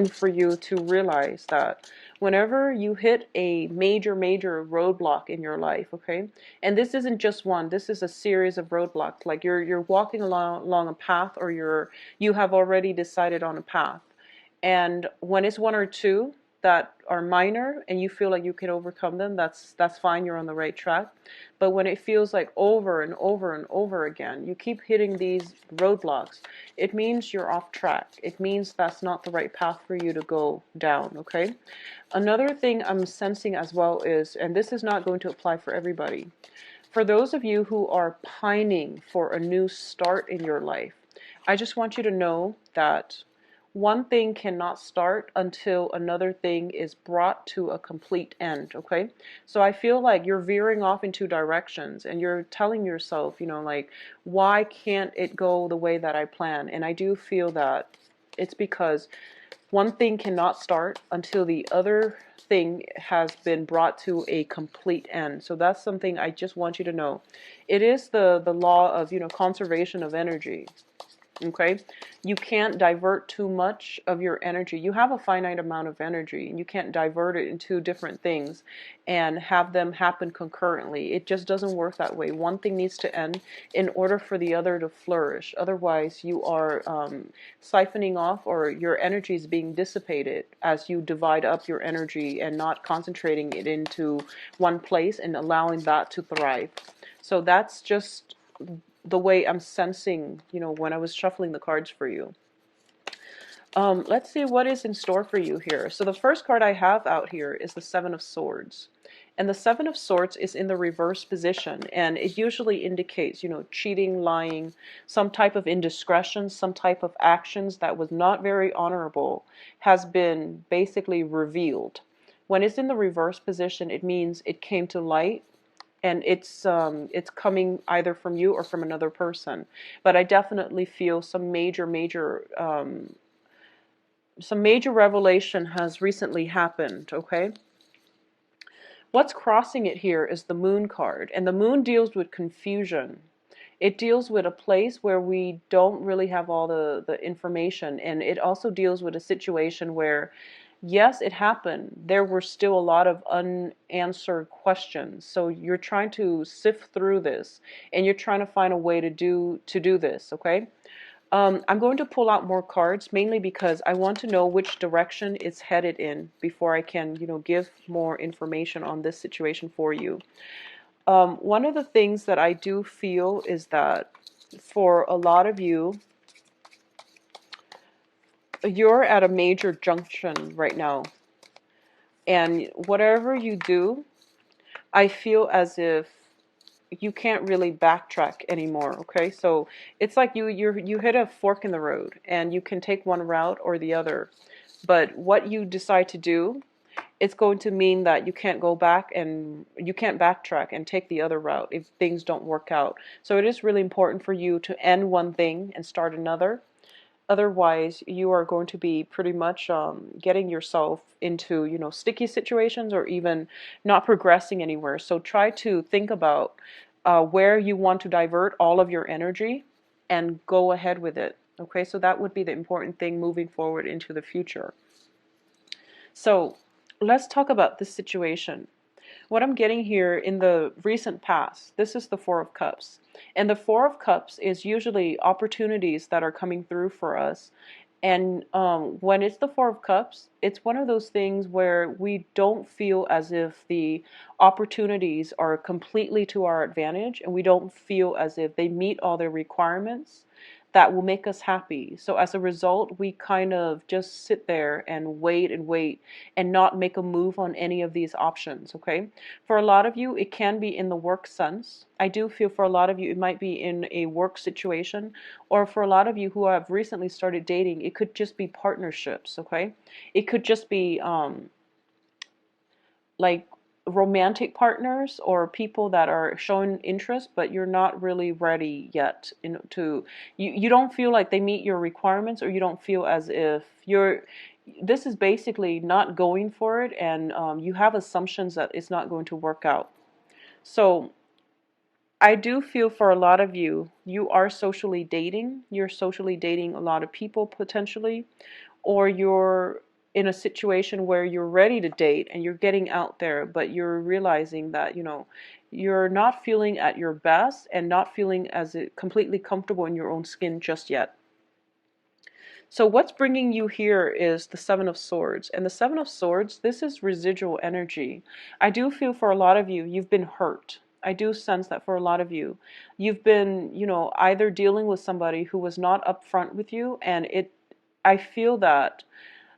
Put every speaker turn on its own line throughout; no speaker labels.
for you to realize that whenever you hit a major roadblock in your life, okay, and this isn't just one, this is a series of roadblocks, like you're walking along a path, or you have already decided on a path, and when it's one or two that are minor and you feel like you can overcome them, that's fine, you're on the right track. But when it feels like over and over and over again, you keep hitting these roadblocks, it means you're off track. It means that's not the right path for you to go down, okay? Another thing I'm sensing as well is, and this is not going to apply for everybody, for those of you who are pining for a new start in your life, I just want you to know that one thing cannot start until another thing is brought to a complete end, okay? So I feel like you're veering off in two directions and you're telling yourself, like, why can't it go the way that I plan? And I do feel that it's because one thing cannot start until the other thing has been brought to a complete end. So that's something I just want you to know. It is the law of, conservation of energy. Okay, you can't divert too much of your energy. You have a finite amount of energy and you can't divert it into different things and have them happen concurrently. It just doesn't work that way. One thing needs to end in order for the other to flourish. Otherwise you are siphoning off, or your energy is being dissipated as you divide up your energy and not concentrating it into one place and allowing that to thrive. So that's just the way I'm sensing, when I was shuffling the cards for you. Let's see what is in store for you here. So the first card I have out here is the Seven of Swords. And the Seven of Swords is in the reverse position, and it usually indicates, cheating, lying, some type of indiscretion, some type of actions that was not very honorable has been basically revealed. When it's in the reverse position, it means it came to light, and it's coming either from you or from another person. But I definitely feel some major revelation has recently happened, okay? What's crossing it here is the Moon card, and the Moon deals with confusion. It deals with a place where we don't really have all the information, and it also deals with a situation where, yes, it happened. There were still a lot of unanswered questions. So you're trying to sift through this, and you're trying to find a way to do this, okay? I'm going to pull out more cards, mainly because I want to know which direction it's headed in before I can, give more information on this situation for you. One of the things that I do feel is that for a lot of you, you're at a major junction right now. And whatever you do, I feel as if you can't really backtrack anymore, okay? So it's like you hit a fork in the road, and you can take one route or the other. But what you decide to do, it's going to mean that you can't go back, and you can't backtrack and take the other route if things don't work out. So it is really important for you to end one thing and start another. Otherwise, you are going to be pretty much getting yourself into, sticky situations, or even not progressing anywhere. So try to think about where you want to divert all of your energy and go ahead with it. Okay, so that would be the important thing moving forward into the future. So let's talk about this situation. What I'm getting here in the recent past, this is the Four of Cups. And the Four of Cups is usually opportunities that are coming through for us. And when it's the Four of Cups, it's one of those things where we don't feel as if the opportunities are completely to our advantage, and we don't feel as if they meet all their requirements that will make us happy. So as a result, we kind of just sit there and wait and not make a move on any of these options, okay? For a lot of you, it can be in the work sense. I do feel for a lot of you, it might be in a work situation, or for a lot of you who have recently started dating, it could just be partnerships, okay? It could just be like romantic partners, or people that are showing interest, but you're not really ready yet you don't feel like they meet your requirements, or you don't feel as if this is basically not going for it, and you have assumptions that it's not going to work out. So I do feel for a lot of you, you're socially dating a lot of people potentially, or you're in a situation where you're ready to date and you're getting out there, but you're realizing that, you're not feeling at your best and not feeling as completely comfortable in your own skin just yet. So what's bringing you here is the Seven of Swords. And the Seven of Swords, this is residual energy. I do feel for a lot of you, you've been hurt. I do sense that for a lot of you, you've been, either dealing with somebody who was not upfront with you, and I feel that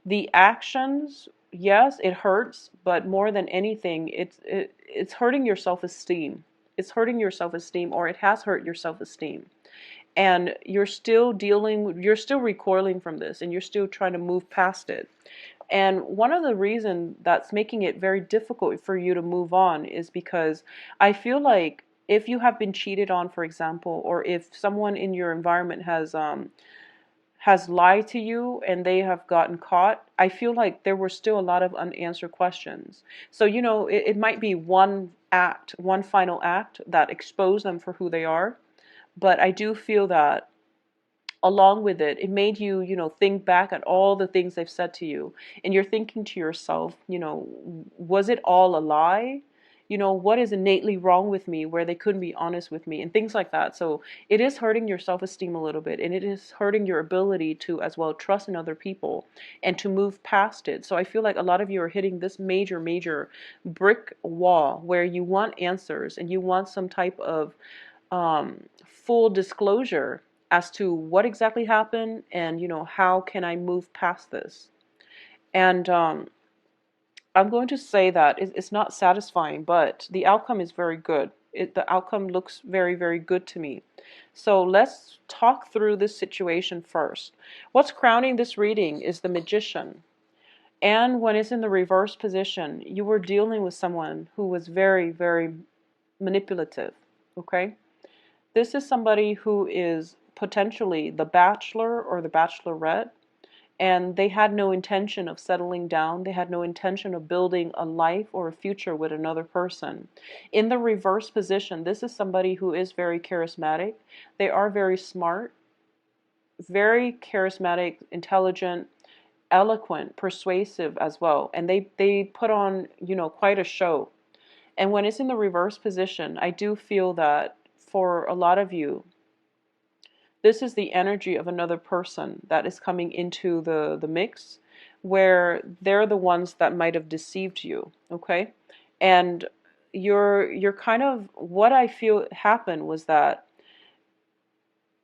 the actions, yes, it hurts, but more than anything, it's hurting your self-esteem. It's hurting your self-esteem, or it has hurt your self-esteem. And you're still recoiling from this, and you're still trying to move past it. And one of the reasons that's making it very difficult for you to move on is because I feel like if you have been cheated on, for example, or if someone in your environment has lied to you and they have gotten caught, I feel like there were still a lot of unanswered questions. So, it might be one final act that exposed them for who they are. But I do feel that along with it, it made you, think back at all the things they've said to you. And you're thinking to yourself, was it all a lie? What is innately wrong with me where they couldn't be honest with me and things like that. So it is hurting your self-esteem a little bit, and it is hurting your ability to as well trust in other people and to move past it. So I feel like a lot of you are hitting this major, major brick wall where you want answers and you want some type of full disclosure as to what exactly happened and how can I move past this. And I'm going to say that it's not satisfying, but the outcome is very good. The outcome looks very, very good to me. So let's talk through this situation first. What's crowning this reading is the Magician. And when it's in the reverse position, you were dealing with someone who was very, very manipulative. Okay? This is somebody who is potentially the bachelor or the bachelorette, and they had no intention of settling down. They had no intention of building a life or a future with another person. In the reverse position, this is somebody who is very charismatic. They are very smart, very charismatic, intelligent, eloquent, persuasive as well. And they put on, quite a show. And when it's in the reverse position, I do feel that for a lot of you, this is the energy of another person that is coming into the mix, where they're the ones that might have deceived you, okay? And you're kind of, what I feel happened was that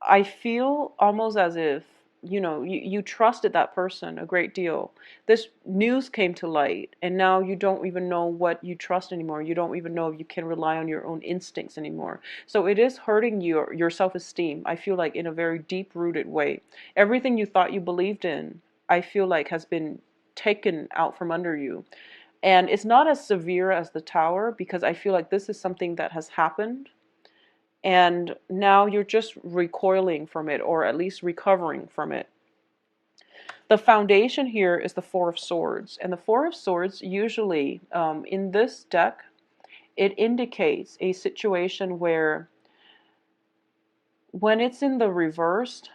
I feel almost as if, you trusted that person a great deal. This news came to light, and now you don't even know what you trust anymore. You don't even know if you can rely on your own instincts anymore. So it is hurting your self-esteem, I feel like, in a very deep-rooted way. Everything you thought you believed in, I feel like, has been taken out from under you. And it's not as severe as the Tower, because I feel like this is something that has happened. And now you're just recoiling from it, or at least recovering from it. The foundation here is the Four of Swords. And the Four of Swords, usually in this deck, it indicates a situation where when it's in the reversed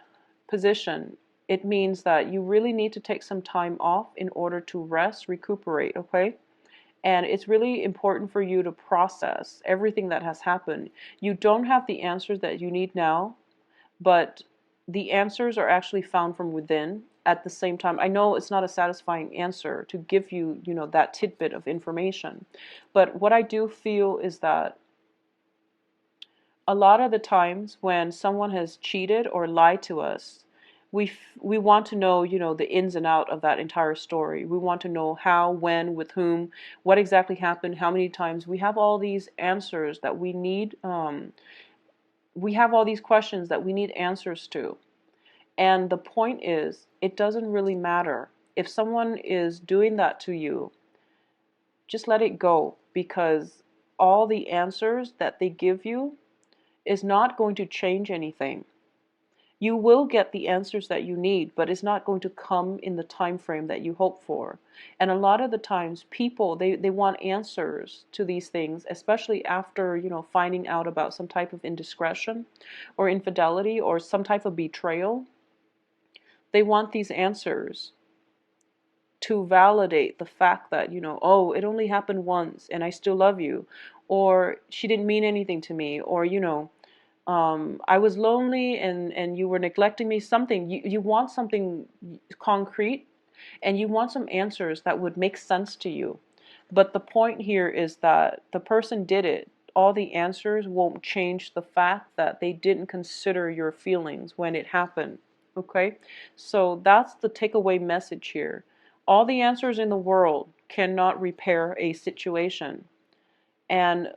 position, it means that you really need to take some time off in order to rest, recuperate, okay? And it's really important for you to process everything that has happened. You don't have the answers that you need now, but the answers are actually found from within at the same time. I know it's not a satisfying answer to give you, that tidbit of information. But what I do feel is that a lot of the times when someone has cheated or lied to us, we want to know, the ins and out of that entire story. We want to know how, when, with whom, what exactly happened, how many times. We have all these answers that we need. We have all these questions that we need answers to. And the point is, it doesn't really matter. If someone is doing that to you, just let it go, because all the answers that they give you is not going to change anything. You will get the answers that you need, but it's not going to come in the time frame that you hope for. And a lot of the times people, they want answers to these things, especially after, finding out about some type of indiscretion or infidelity or some type of betrayal. They want these answers to validate the fact that, oh, it only happened once and I still love you, or she didn't mean anything to me, or, I was lonely and you were neglecting me, something. You want something concrete, and you want some answers that would make sense to you. But the point here is that the person did it. All the answers won't change the fact that they didn't consider your feelings when it happened. Okay? So that's the takeaway message here. All the answers in the world cannot repair a situation. And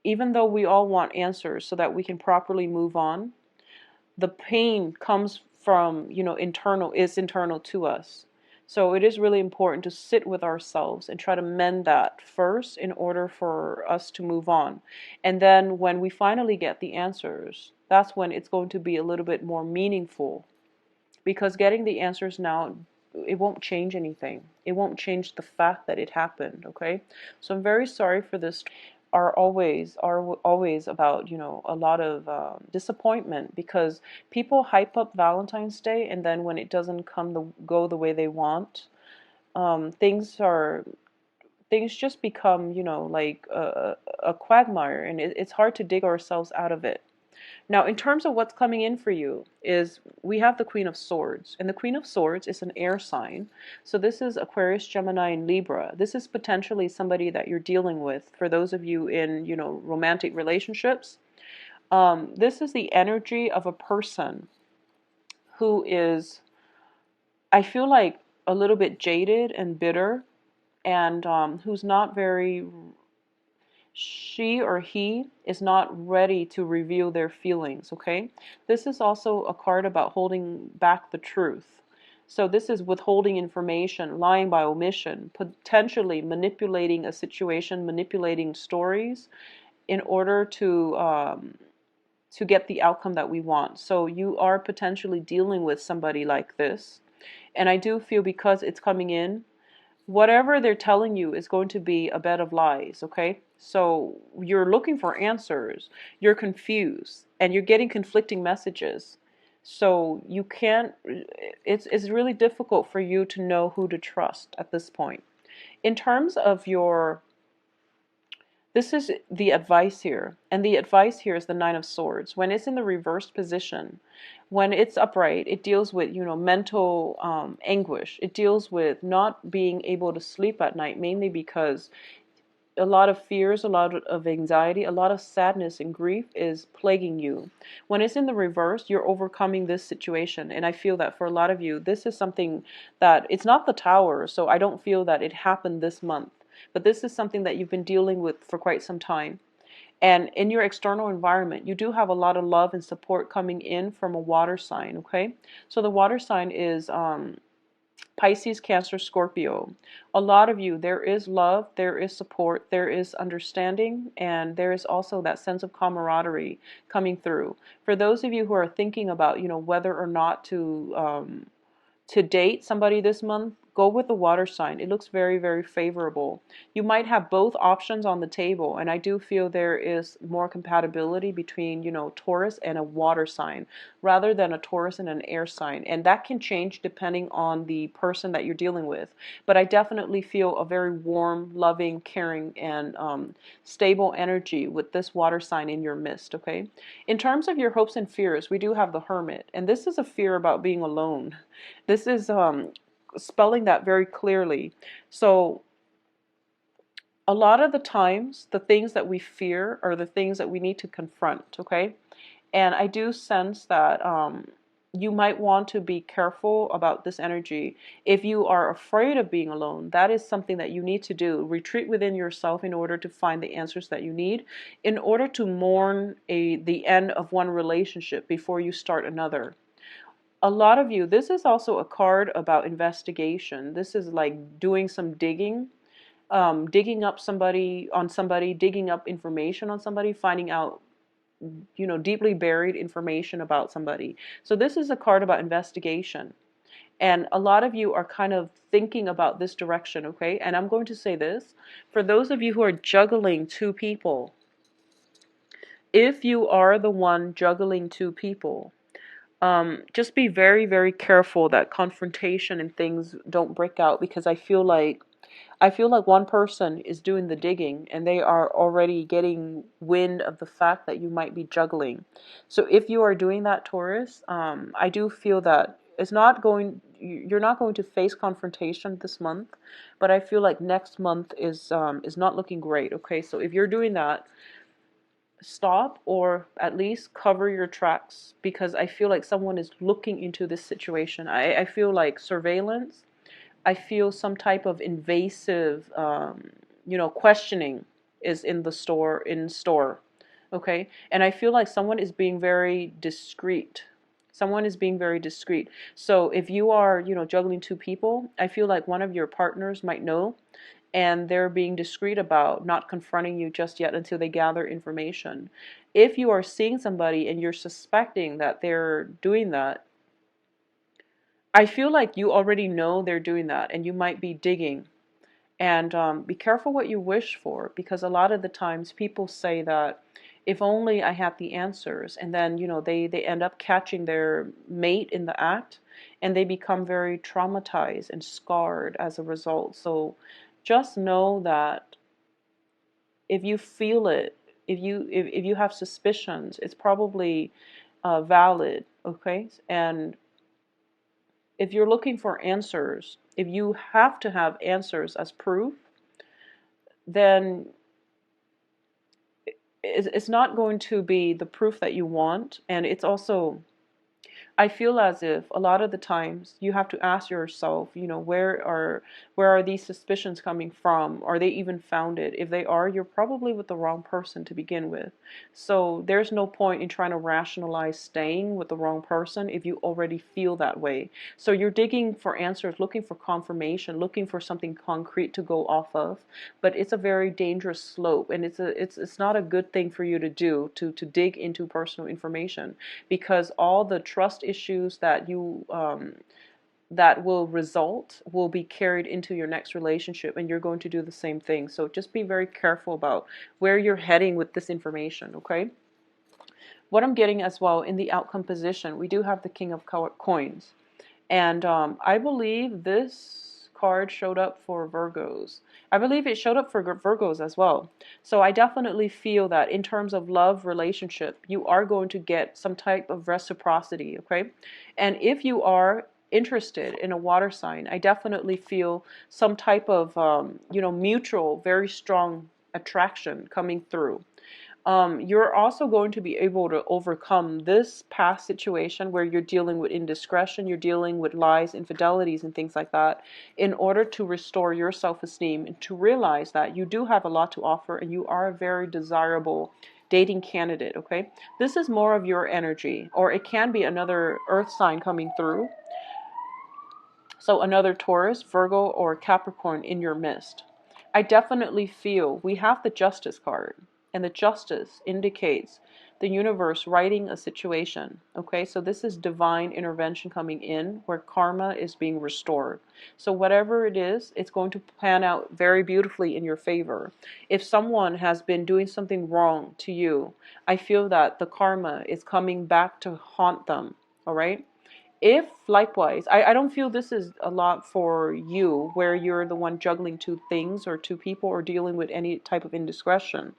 even though we all want answers so that we can properly move on, the pain comes from, internal to us. So it is really important to sit with ourselves and try to mend that first in order for us to move on. And then when we finally get the answers, that's when it's going to be a little bit more meaningful. Because getting the answers now, it won't change anything. It won't change the fact that it happened, okay? So I'm very sorry for this. Are always about, a lot of disappointment, because people hype up Valentine's Day, and then when it doesn't go the way they want, things just become, like a quagmire, and it's hard to dig ourselves out of it. Now, in terms of what's coming in for you, is we have the Queen of Swords. And the Queen of Swords is an air sign. So this is Aquarius, Gemini, and Libra. This is potentially somebody that you're dealing with. For those of you in, romantic relationships, this is the energy of a person who is, I feel like, a little bit jaded and bitter, and who's not very... She or he is not ready to reveal their feelings, okay? This is also a card about holding back the truth. So this is withholding information, lying by omission, potentially manipulating a situation, manipulating stories in order to get the outcome that we want. So you are potentially dealing with somebody like this. And I do feel, because it's coming in, whatever they're telling you is going to be a bed of lies, okay? So you're looking for answers, you're confused, and you're getting conflicting messages. So you can't, it's really difficult for you to know who to trust at this point. In terms of this is the advice here, and the advice here is the Nine of Swords. When it's in the reversed position, when it's upright, it deals with, mental anguish. It deals with not being able to sleep at night, mainly because a lot of fears, a lot of anxiety, a lot of sadness and grief is plaguing you. When it's in the reverse, you're overcoming this situation. And I feel that for a lot of you, this is something that, it's not the Tower, so I don't feel that it happened this month. But this is something that you've been dealing with for quite some time. And in your external environment, you do have a lot of love and support coming in from a water sign, okay? So the water sign is Pisces, Cancer, Scorpio. A lot of you, there is love, there is support, there is understanding, and there is also that sense of camaraderie coming through. For those of you who are thinking about, whether or not to date somebody this month, go with the water sign. It looks very, very favorable. You might have both options on the table, and I do feel there is more compatibility between, Taurus and a water sign rather than a Taurus and an air sign. And that can change depending on the person that you're dealing with. But I definitely feel a very warm, loving, caring, and stable energy with this water sign in your midst, okay? In terms of your hopes and fears, we do have the Hermit, and this is a fear about being alone. This is spelling that very clearly. So a lot of the times, the things that we fear are the things that we need to confront, okay? And I do sense that you might want to be careful about this energy. If you are afraid of being alone, that is something that you need to do. Retreat within yourself in order to find the answers that you need, in order to mourn the end of one relationship before you start another. A lot of you, this is also a card about investigation. This is like doing some digging, digging up somebody, digging up information on somebody, finding out, deeply buried information about somebody. So this is a card about investigation. And a lot of you are kind of thinking about this direction, okay? And I'm going to say this, for those of you who are juggling two people, if you are the one juggling two people, Just be very, very careful that confrontation and things don't break out, because I feel like one person is doing the digging and they are already getting wind of the fact that you might be juggling. So if you are doing that, Taurus, I do feel that you're not going to face confrontation this month, but I feel like next month is not looking great. Okay, so if you're doing that, stop or at least cover your tracks, because I feel like someone is looking into this situation. I feel like surveillance. I feel some type of invasive, questioning is in store. Okay. And I feel like someone is being very discreet. Someone is being very discreet. So if you are, juggling two people, I feel like one of your partners might know, and they're being discreet about not confronting you just yet until they gather information. If you are seeing somebody and you're suspecting that they're doing that, I feel like you already know they're doing that, and you might be digging. And be careful what you wish for, because a lot of the times people say that if only I had the answers, and then they end up catching their mate in the act, and they become very traumatized and scarred as a result. So just know that if you feel it, if you have suspicions, it's probably valid. Okay. And if you're looking for answers, if you have to have answers as proof, then it's not going to be the proof that you want. And it's also, I feel as if a lot of the times you have to ask yourself, where are these suspicions coming from? Are they even founded? If they are, you're probably with the wrong person to begin with. So there's no point in trying to rationalize staying with the wrong person if you already feel that way. So you're digging for answers, looking for confirmation, looking for something concrete to go off of, but it's a very dangerous slope, and it's not a good thing for you to do, to dig into personal information, because all the trust issues that will be carried into your next relationship, and you're going to do the same thing. So just be very careful about where you're heading with this information. Okay. What I'm getting as well in the outcome position, we do have the King of Coins. And I believe this card showed up for Virgos. I believe it showed up for Virgos as well. So I definitely feel that in terms of love relationship, you are going to get some type of reciprocity, okay? And if you are interested in a water sign, I definitely feel some type of, mutual, very strong attraction coming through. You're also going to be able to overcome this past situation where you're dealing with indiscretion, you're dealing with lies, infidelities, and things like that, in order to restore your self-esteem and to realize that you do have a lot to offer and you are a very desirable dating candidate, okay? This is more of your energy, or it can be another earth sign coming through. So another Taurus, Virgo, or Capricorn in your midst. I definitely feel we have the Justice card, and the Justice indicates the universe righting a situation. Okay, so this is divine intervention coming in where karma is being restored. So whatever it is, it's going to pan out very beautifully in your favor. If someone has been doing something wrong to you, I feel that the karma is coming back to haunt them. All right. If likewise, I don't feel this is a lot for you where you're the one juggling two things or two people or dealing with any type of indiscretion,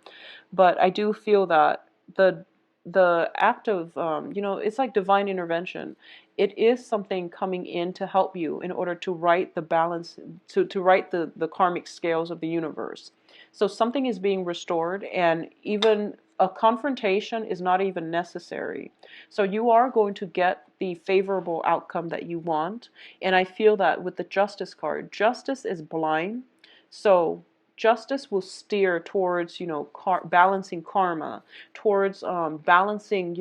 but I do feel that the act of it's like divine intervention. It is something coming in to help you in order to right the balance, to right the karmic scales of the universe. So something is being restored, and even a confrontation is not even necessary. So you are going to get the favorable outcome that you want. And I feel that with the Justice card, justice is blind. So justice will steer towards, balancing karma, towards balancing,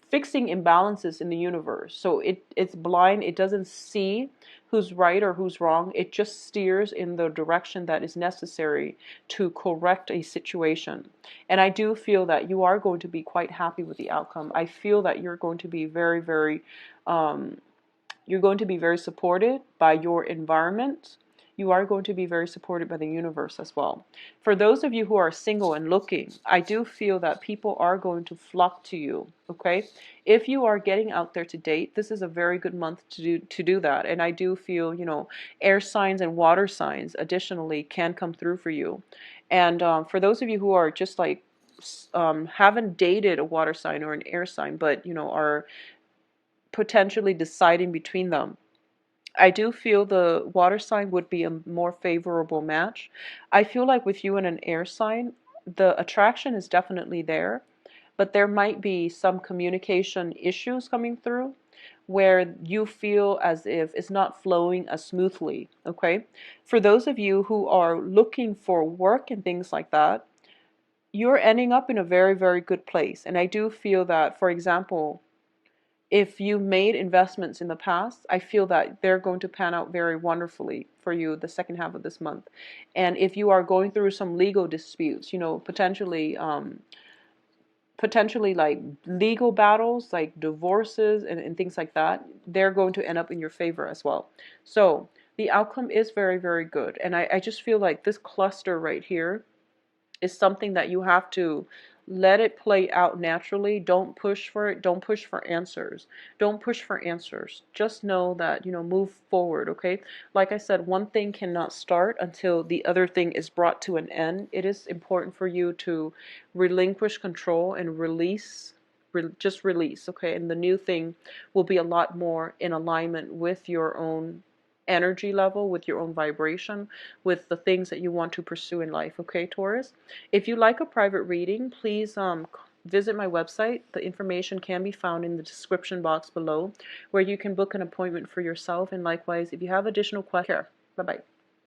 fixing imbalances in the universe. So it's blind. It doesn't see who's right or who's wrong. It just steers in the direction that is necessary to correct a situation. And I do feel that you are going to be quite happy with the outcome. I feel that you're going to be very, very, you're going to be very supported by your environment. you are going to be very supported by the universe as well. For those of you who are single and looking, I do feel that people are going to flock to you, okay? If you are getting out there to date, this is a very good month to do that. And I do feel, you know, air signs and water signs additionally can come through for you. And for those of you who are just like haven't dated a water sign or an air sign, but you know are potentially deciding between them, I do feel the water sign would be a more favorable match. I feel like with you and an air sign, the attraction is definitely there, but there might be some communication issues coming through where you feel as if it's not flowing as smoothly, okay? For those of you who are looking for work and things like that, you're ending up in a very, very good place. And I do feel that, for example, if you made investments in the past, I feel that they're going to pan out very wonderfully for you the second half of this month. And if you are going through some legal disputes, you know, potentially like legal battles, like divorces and things like that, they're going to end up in your favor as well. So the outcome is very, very good. And I just feel like this cluster right here is something that you have to let it play out naturally. Don't push for it. Don't push for answers. Don't push for answers. Just know that, you know, move forward, okay? Like I said, one thing cannot start until the other thing is brought to an end. It is important for you to relinquish control and release, just release, okay? And the new thing will be a lot more in alignment with your own energy level, with your own vibration, with the things that you want to pursue in life, okay, Taurus? If you like a private reading, please visit my website. The information can be found in the description box below, where you can book an appointment for yourself. And likewise, if you have additional questions, bye-bye.